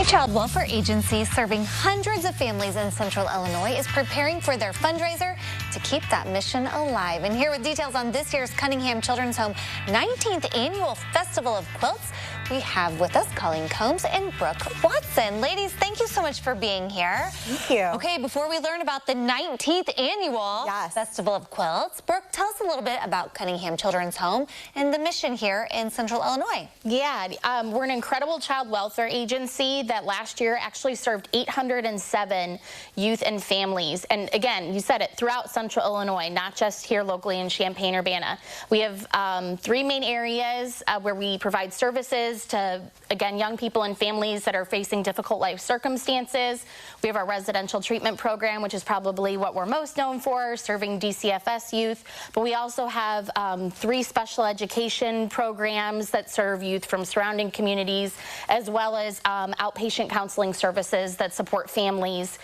child welfare agency serving hundreds of families in Central Illinois is preparing for their fundraiser to keep that mission alive. And here with details on this year's Cunningham Children's Home 19th Annual Festival of Quilts, we have with us Colleen Combs and Brooke Watson. Ladies, thank you so much for being here. Thank you. Okay, before we learn about the 19th Annual Festival of Quilts, Brooke, tell us a little bit about Cunningham Children's Home and the mission here in Central Illinois. Yeah, we're an incredible child welfare agency that last year actually served 807 youth and families. And again, you said it, throughout Central Illinois, not just here locally in Champaign-Urbana. We have 3 main areas where we provide services to, again, young people and families that are facing difficult life circumstances. We have our residential treatment program, which is probably what we're most known for, serving DCFS youth. But we also have 3 special education programs that serve youth from surrounding communities, as well as outpatient counseling services that support families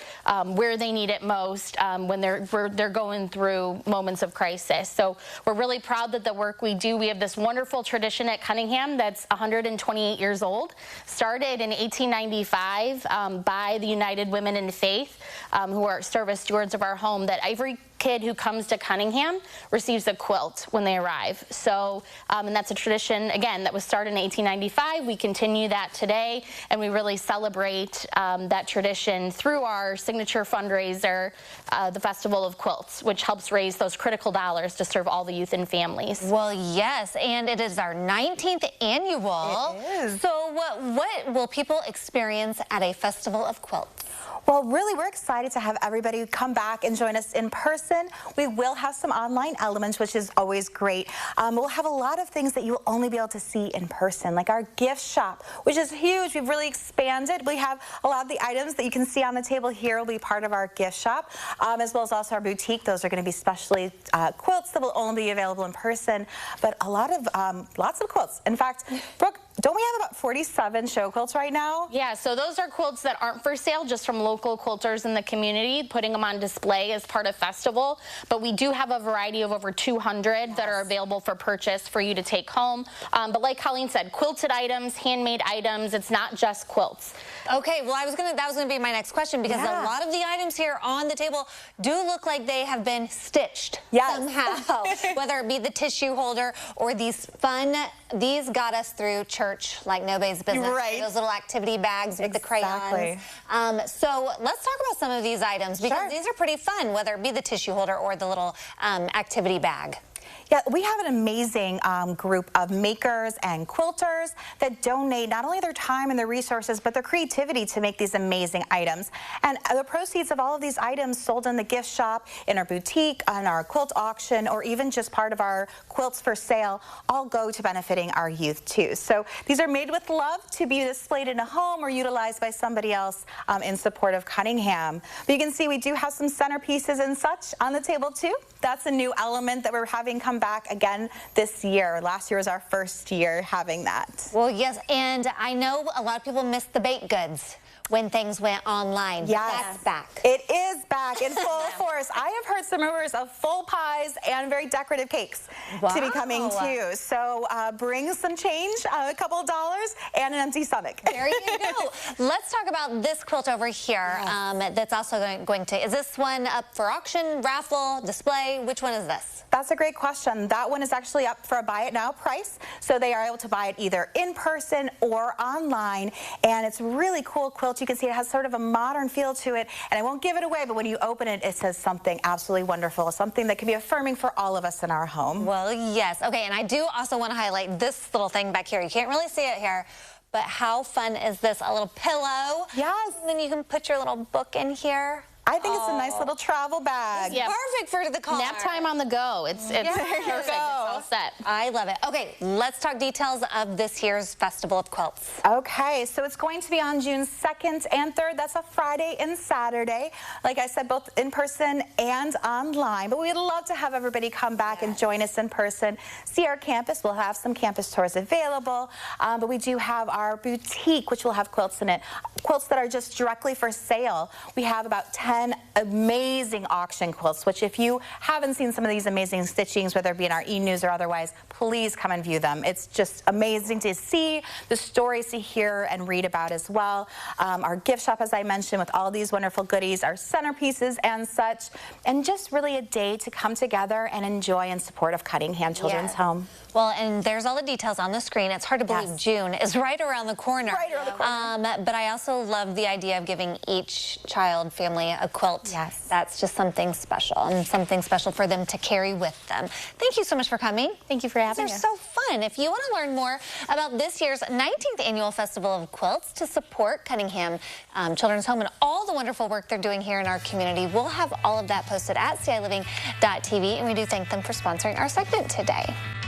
where they need it most when they're going through moments of crisis. So we're really proud that the work we do, we have this wonderful tradition at Cunningham that's 128 years old, started in 1895 by the United Women in Faith, who are service stewards of our home, that every kid who comes to Cunningham receives a quilt when they arrive. So, and that's a tradition, again, that was started in 1895. We continue that today, and we really celebrate that tradition through our signature fundraiser, the Festival of Quilts, which helps raise those critical dollars to serve all the youth and families. Well, yes, and it is our 19th annual. It is. So what will people experience at a Festival of Quilts? Well, really, we're excited to have everybody come back and join us in person. We will have some online elements, which is always great. We'll have a lot of things that you will only be able to see in person, like our gift shop, which is huge. We've really expanded. We have a lot of the items that you can see on the table here will be part of our gift shop, as well as also our boutique. Those are going to be specially quilts that will only be available in person, but a lot of lots of quilts. In fact, Brooke, don't we have about 47 show quilts right now? Yeah, so those are quilts that aren't for sale, just from local quilters in the community, putting them on display as part of festival. But we do have a variety of over 200 that are available for purchase for you to take home. But like Colleen said, quilted items, handmade items, it's not just quilts. Okay, well, that was gonna be my next question, because a lot of the items here on the table do look like they have been stitched somehow, whether it be the tissue holder or these got us through church like nobody's business. Right. Those little activity bags with the crayons. So let's talk about some of these items, because these are pretty fun, whether it be the tissue holder or the little activity bag. Yeah, we have an amazing group of makers and quilters that donate not only their time and their resources, but their creativity to make these amazing items. And the proceeds of all of these items sold in the gift shop, in our boutique, on our quilt auction, or even just part of our quilts for sale, all go to benefiting our youth too. So these are made with love to be displayed in a home or utilized by somebody else in support of Cunningham. But you can see we do have some centerpieces and such on the table too. That's a new element that we're having come back again this year. Last year was our first year having that. Well, yes, and I know a lot of people missed the baked goods when things went online. Yes. That's back. It is back in full force. I have heard some rumors of full pies and very decorative cakes to be coming too. So bring some change, a couple of dollars, and an empty stomach. There you go. Let's talk about this quilt over here. That's also going to, is this one up for auction, raffle, display? Which one is this? That's a great question. That one is actually up for a buy it now price. So they are able to buy it either in person or online. And it's a really cool quilt. You can see it has sort of a modern feel to it. And I won't give it away, but when you open it, it says something absolutely wonderful, something that can be affirming for all of us in our home. Well, yes. Okay, and I do also want to highlight this little thing back here. You can't really see it here, but how fun is this? A little pillow. Yes. And then you can put your little book in here. I think it's a nice little travel bag. It's perfect for the car. Nap time on the go. It's perfect. It's all set. I love it. Okay, let's talk details of this year's Festival of Quilts. Okay, so it's going to be on June 2nd and 3rd. That's a Friday and Saturday. Like I said, both in person and online. But we'd love to have everybody come back and join us in person, see our campus. We'll have some campus tours available. But we do have our boutique, which will have quilts in it. quilts that are just directly for sale. We have about 10 amazing auction quilts, which if you haven't seen some of these amazing stitchings, whether it be in our e-news or otherwise, please come and view them. It's just amazing to see, the stories to hear and read about as well. Our gift shop, as I mentioned, with all these wonderful goodies, our centerpieces and such, and just really a day to come together and enjoy in support of Cunningham Children's Home. Well, and there's all the details on the screen. It's hard to believe June is right around the corner. Right around the corner. But I also love the idea of giving each child, family, a quilt. Yes. That's just something special, and something special for them to carry with them. Thank you so much for coming. Thank you for having us. They're so fun. If you want to learn more about this year's 19th Annual Festival of Quilts to support Cunningham Children's Home and all the wonderful work they're doing here in our community, we'll have all of that posted at CILiving.tv, and we do thank them for sponsoring our segment today.